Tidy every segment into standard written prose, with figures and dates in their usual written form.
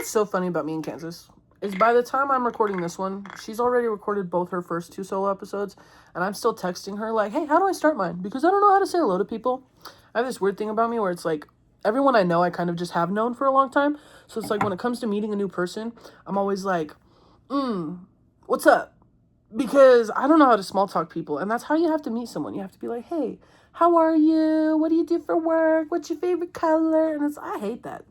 what's so funny about me and Kansas is by the time I'm recording this one, she's already recorded both her first 2 solo episodes, and I'm still texting her like, hey, how do I start mine? Because I don't know how to say hello to people. I have this weird thing about me where it's like, everyone I know I kind of just have known for a long time. So it's like when it comes to meeting a new person, I'm always like, what's up? Because I don't know how to small talk people, and that's how you have to meet someone. You have to be like, hey, how are you? What do you do for work? What's your favorite color? And I hate that.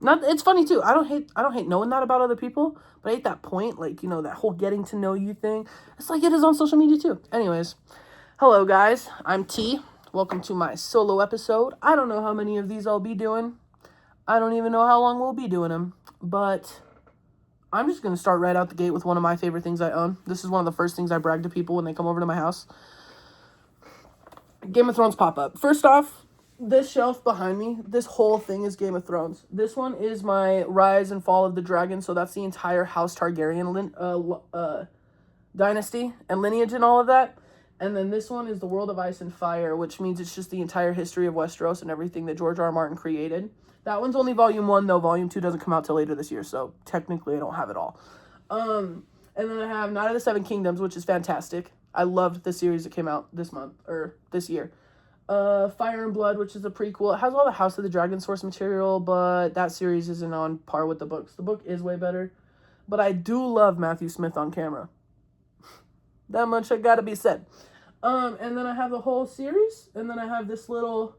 It's funny too. I don't hate knowing that about other people, but I hate that point, like, you know, that whole getting to know you thing. It's like it is on social media too. Anyways, hello guys, I'm T. Welcome to my solo episode. I don't know how many of these I'll be doing. I don't even know how long we'll be doing them, but I'm just going to start right out the gate with one of my favorite things I own. This is one of the first things I brag to people when they come over to my house. Game of Thrones pop-up. First off, this shelf behind me, this whole thing is Game of Thrones. This one is my Rise and Fall of the Dragon, so that's the entire House Targaryen dynasty and lineage and all of that. And then this one is the World of Ice and Fire, which means it's just the entire history of Westeros and everything that George R. R. Martin created. That one's only Volume 1, though. Volume 2 doesn't come out till later this year, so technically I don't have it all. And then I have Night of the Seven Kingdoms, which is fantastic. I loved the series that came out this year. Fire and Blood, which is a prequel. It has all the House of the Dragon source material, but that series isn't on par with the books. The book is way better, but I do love Matthew Smith on camera. That much I gotta be said. And then I have the whole series, and then I have this little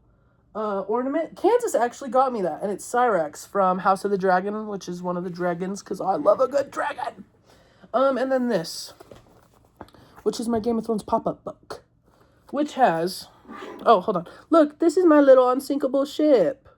ornament. Kansas actually got me that, and it's Cyrax from House of the Dragon, which is one of the dragons, because I love a good dragon. And then this, which is my Game of Thrones pop-up book, which has... Oh, hold on. Look, this is my little unsinkable ship.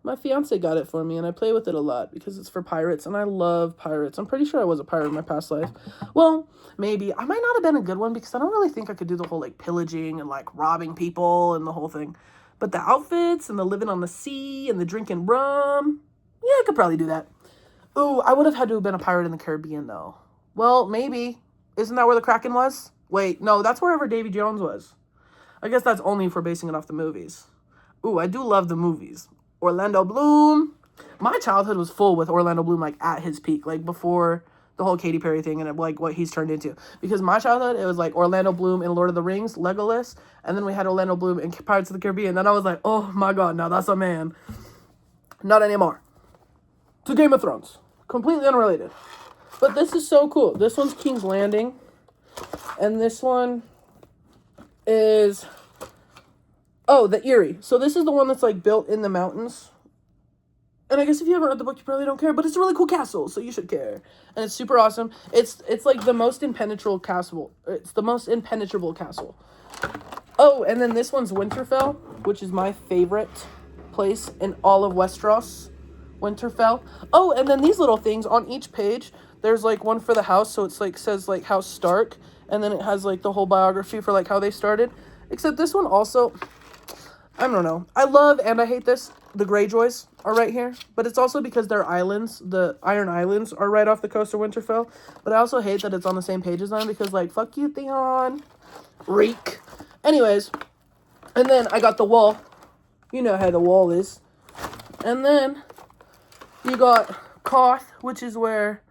My fiance got it for me, and I play with it a lot because it's for pirates, and I love pirates. I'm pretty sure I was a pirate in my past life. Well, maybe. I might not have been a good one because I don't really think I could do the whole, like, pillaging and, like, robbing people and the whole thing. But the outfits and the living on the sea and the drinking rum, yeah, I could probably do that. Ooh, I would have had to have been a pirate in the Caribbean, though. Well, maybe. Isn't that where the Kraken was? Wait, no, that's wherever Davy Jones was. I guess that's only if we're basing it off the movies. Ooh, I do love the movies. Orlando Bloom. My childhood was full with Orlando Bloom, like, at his peak. Like, before the whole Katy Perry thing and, like, what he's turned into. Because my childhood, it was, like, Orlando Bloom in Lord of the Rings, Legolas. And then we had Orlando Bloom in Pirates of the Caribbean. Then I was like, oh, my God, now that's a man. Not anymore. To Game of Thrones. Completely unrelated. But this is so cool. This one's King's Landing. And this one is, oh, the Eyrie. So this is the one that's, like, built in the mountains. And I guess if you haven't read the book, you probably don't care. But it's a really cool castle, so you should care. And it's super awesome. It's like, the most impenetrable castle. It's the most impenetrable castle. Oh, and then this one's Winterfell, which is my favorite place in all of Westeros. Winterfell. Oh, and then these little things on each page. There's, like, one for the house, so it's, like, says, like, House Stark. And then it has, like, the whole biography for, like, how they started. Except this one also, I don't know. I love, and I hate this, the Greyjoys are right here. But it's also because their islands, the Iron Islands, are right off the coast of Winterfell. But I also hate that it's on the same page as them because, like, fuck you, Theon. Reek. Anyways, and then I got the wall. You know how the wall is. And then you got Koth, which is where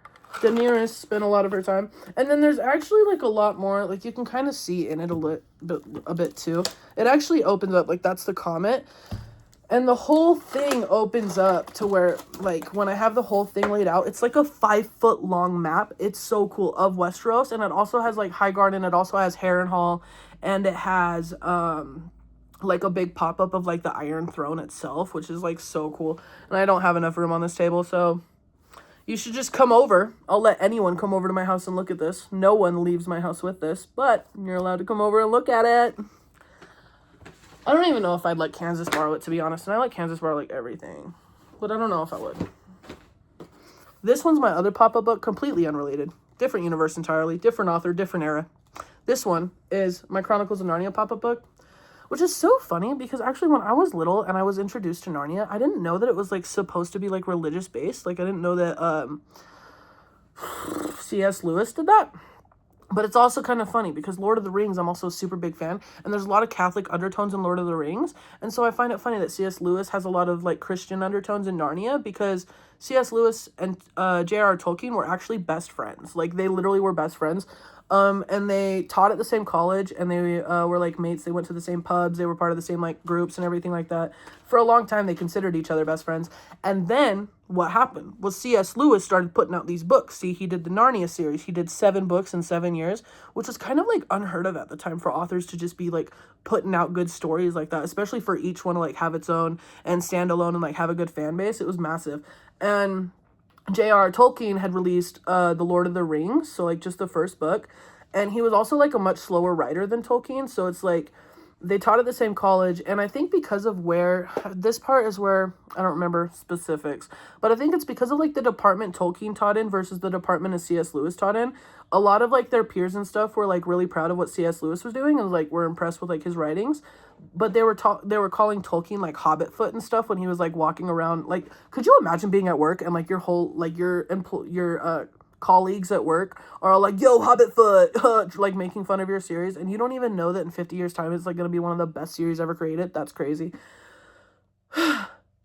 Daenerys spent a lot of her time. And then there's actually, like, a lot more. Like, you can kind of see in it a bit too. It actually opens up. Like, that's the comet. And the whole thing opens up to where, like, when I have the whole thing laid out, it's like a 5-foot-long map. It's so cool, of Westeros. And it also has, like, Highgarden. It also has Harrenhal. And it has, like, a big pop-up of, like, the Iron Throne itself, which is, like, so cool. And I don't have enough room on this table, so you should just come over. I'll let anyone come over to my house and look at this. No one leaves my house with this, but you're allowed to come over and look at it. I don't even know if I'd let Kansas borrow it, to be honest. And I let Kansas borrow, like, everything. But I don't know if I would. This one's my other pop-up book, completely unrelated. Different universe entirely. Different author, different era. This one is my Chronicles of Narnia pop-up book, which is so funny because actually when I was little and I was introduced to Narnia, I didn't know that it was, like, supposed to be, like, religious-based. Like, I didn't know that C.S. Lewis did that. But it's also kind of funny because Lord of the Rings, I'm also a super big fan, and there's a lot of Catholic undertones in Lord of the Rings, and so I find it funny that C.S. Lewis has a lot of like Christian undertones in Narnia, because C.S. Lewis and J.R.R. Tolkien were actually best friends. Like, they literally were best friends. And they taught at the same college, and they were like mates. They went to the same pubs. They were part of the same like groups and everything like that. For a long time, they considered each other best friends. And then what happened was C.S. Lewis started putting out these books. See, he did the Narnia series. He did 7 books in 7 years, which was kind of like unheard of at the time for authors to just be like putting out good stories like that, especially for each one to like have its own and stand alone and like have a good fan base. It was massive. And J.R.R. Tolkien had released The Lord of the Rings, so like just the first book, and he was also like a much slower writer than Tolkien, so it's like they taught at the same college, and I think because of where, this part is where, I don't remember specifics, but I think it's because of like the department Tolkien taught in versus the department of C.S. Lewis taught in, a lot of like their peers and stuff were like really proud of what C.S. Lewis was doing and like were impressed with like his writings. But they were calling Tolkien like Hobbitfoot and stuff when he was like walking around. Like, could you imagine being at work and like your whole like your colleagues at work are all like, "Yo, Hobbitfoot," like making fun of your series, and you don't even know that in 50 years time it's like gonna be one of the best series ever created. That's crazy.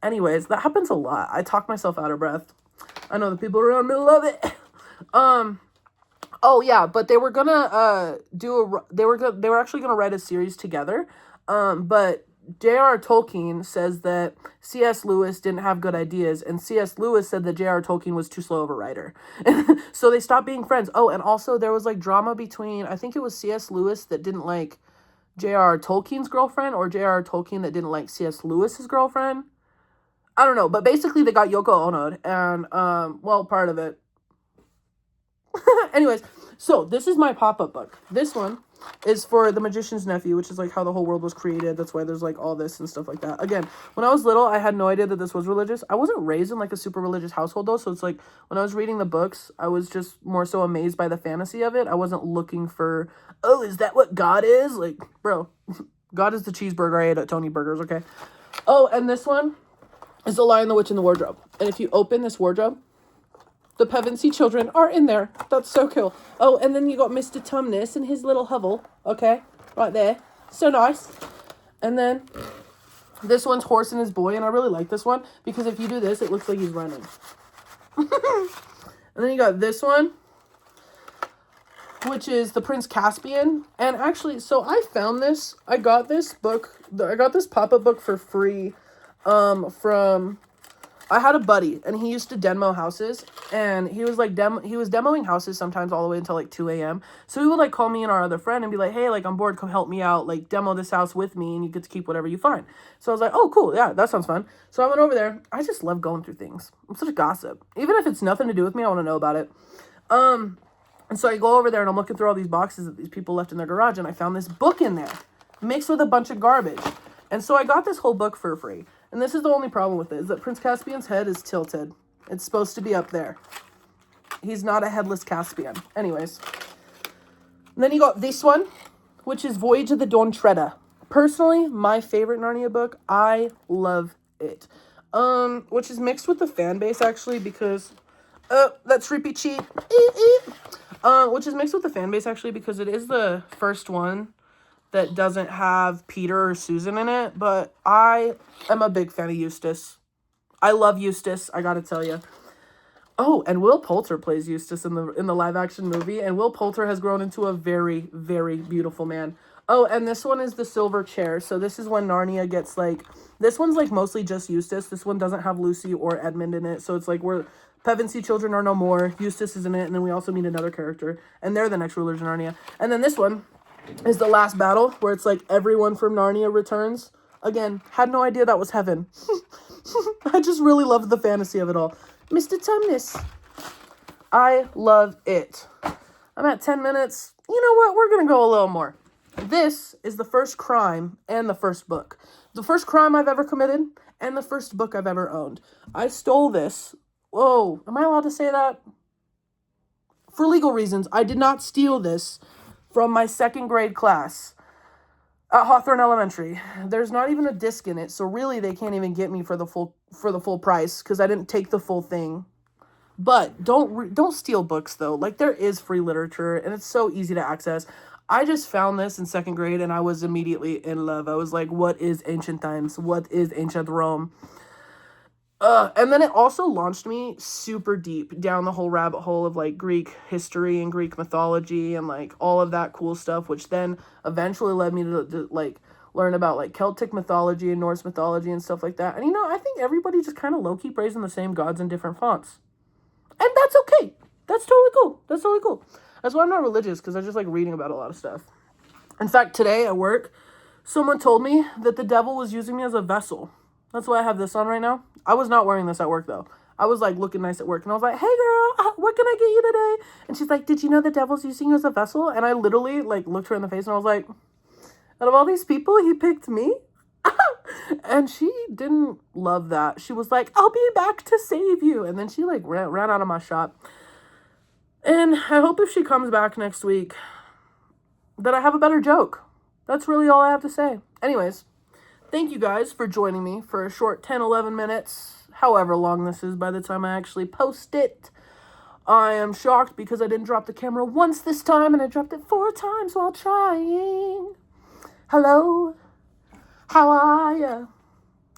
Anyways, that happens a lot. I talk myself out of breath. I know the people around me love it. Oh yeah, but they were gonna they were actually gonna write a series together. But J.R.R. Tolkien says that C.S. Lewis didn't have good ideas, and C.S. Lewis said that J.R.R. Tolkien was too slow of a writer. So they stopped being friends. Oh, and also there was like drama between, I think it was C.S. Lewis that didn't like J.R.R. Tolkien's girlfriend, or J.R.R. Tolkien that didn't like C.S. Lewis's girlfriend. I don't know, but basically they got Yoko Ono'd, and well, part of it. Anyways, so this is my pop-up book. This one is for The Magician's Nephew, which is like how the whole world was created. That's why there's like all this and stuff like that. Again, when I was little, I had no idea that this was religious. I wasn't raised in like a super religious household though, so it's like when I was reading the books, I was just more so amazed by the fantasy of it. I wasn't looking for, oh, is that what God is? Like, bro, God is the cheeseburger I ate at Tony Burgers, okay? Oh, and this one is The Lion, the Witch, and the Wardrobe. And if you open this wardrobe, the Pevensey children are in there. That's so cool. Oh, and then you got Mr. Tumnus and his little hovel. Okay, right there. So nice. And then this one's Horse and His Boy, and I really like this one because if you do this, it looks like he's running. And then you got this one, which is The Prince Caspian. And actually, so I found this. I got this book. I got this pop-up book for free from... I had a buddy, and he used to demo houses, and he was like, he was demoing houses sometimes all the way until like 2 a.m. So he would like call me and our other friend and be like, "Hey, like I'm bored, come help me out, like demo this house with me, and you get to keep whatever you find." So I was like, "Oh, cool, yeah, that sounds fun." So I went over there. I just love going through things. I'm such a gossip. Even if it's nothing to do with me, I want to know about it. And so I go over there, and I'm looking through all these boxes that these people left in their garage, and I found this book in there, mixed with a bunch of garbage. And so I got this whole book for free. And this is the only problem with it, is that Prince Caspian's head is tilted. It's supposed to be up there. He's not a headless Caspian. Anyways. And then you got this one, which is Voyage of the Dawn Treader. Personally, my favorite Narnia book. I love it. Which is mixed with the fan base, actually, because... that's repeat cheat. Which is mixed with the fan base, actually, because it is the first one that doesn't have Peter or Susan in it, but I am a big fan of Eustace. I love Eustace, I gotta tell you. Oh, and Will Poulter plays Eustace in the live action movie, and Will Poulter has grown into a very, very beautiful man. Oh, and this one is The Silver Chair, so this is when Narnia gets like, this one's like mostly just Eustace. This one doesn't have Lucy or Edmund in it, so it's like where Pevensey children are no more, Eustace is in it, and then we also meet another character, and they're the next rulers in Narnia. And then this one is The Last Battle, where it's like everyone from Narnia returns. Again, had no idea that was heaven. I just really loved the fantasy of it all. Mr. Tumnus. I love it. I'm at 10 minutes. You know what? We're going to go a little more. This is the first crime and the first book. The first crime I've ever committed and the first book I've ever owned. I stole this. Whoa, am I allowed to say that? For legal reasons, I did not steal this from my 2nd grade class at Hawthorne Elementary. There's not even a disc in it, so really they can't even get me for the full price because I didn't take the full thing. But don't steal books though. Like there is free literature and it's so easy to access. I just found this in second grade and I was immediately in love. I was like, what is ancient times? What is ancient Rome? And then it also launched me super deep down the whole rabbit hole of like Greek history and Greek mythology and like all of that cool stuff, which then eventually led me to like learn about like Celtic mythology and Norse mythology and stuff like that. And you know, I think everybody just kind of low key praising the same gods in different fonts. And that's okay. That's totally cool. That's totally cool. That's why I'm not religious, because I just like reading about a lot of stuff. In fact, today at work, someone told me that the devil was using me as a vessel. That's why I have this on right now. I was not wearing this at work, though. I was, like, looking nice at work. And I was like, hey, girl, what can I get you today? And she's like, did you know the devil's using you as a vessel? And I literally, like, looked her in the face and I was like, out of all these people, he picked me? And she didn't love that. She was like, I'll be back to save you. And then she, like, ran out of my shop. And I hope if she comes back next week that I have a better joke. That's really all I have to say. Anyways, thank you guys for joining me for a short 10, 11 minutes, however long this is by the time I actually post it. I am shocked because I didn't drop the camera once this time and I dropped it 4 times while trying. Hello, how are ya?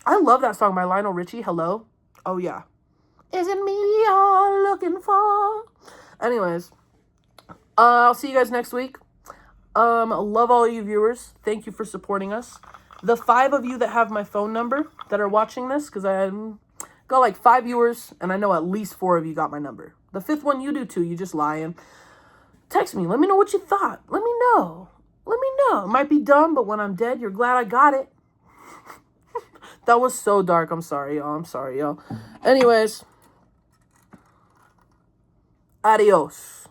I love that song by Lionel Richie, Hello. Oh yeah. Is it me you're looking for? Anyways, I'll see you guys next week. Love all you viewers. Thank you for supporting us. The 5 of you that have my phone number that are watching this, because I got like 5 viewers, and I know at least 4 of you got my number. The 5th one you do too. You just lying. Text me. Let me know what you thought. Let me know. Let me know. It might be dumb, but when I'm dead, you're glad I got it. That was so dark. I'm sorry, y'all. I'm sorry, y'all. Anyways. Adios.